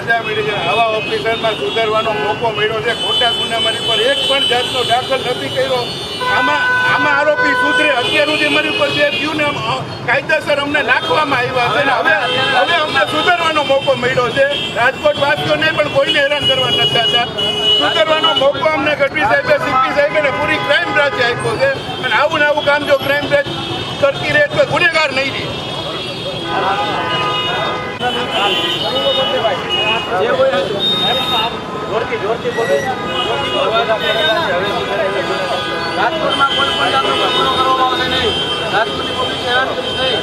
સજા મળી છે, આવા ઓફિસરમાં સુધારવાનો મોકો મળ્યો છે. ખોટા ગુના મારી પર એક પણ જાતનો દાખલ નથી કર્યો. આમાં આરોપી સુધરે. અત્યાર સુધી મારી ઉપર જે થયું ને કાયદેસર અમને નાખવામાં આવ્યા છે. હવે અમને સુધારવાનો મોકો મળ્યો છે. રાજકોટ વાસીઓ નહીં પણ કોઈને હેરાન કરવા નથી થતા. સુધારવાનો મોકો અમને ગઢવી સાહેબે, સીપી સાહેબે પૂરી ક્રાઇમ બ્રાન્ચે આપ્યો છે. અને આવું ને આવું કામ જો ક્રાઇમ બ્રાન્ચ કરતી રહે તો ગુનેગાર નહીં રહે. રાજકોટમાં કોઈ પણ જાતનો ગુનો કરવામાં આવશે નહીં. રાજકોટની પબ્લિક હેરાન કરીશ નહીં.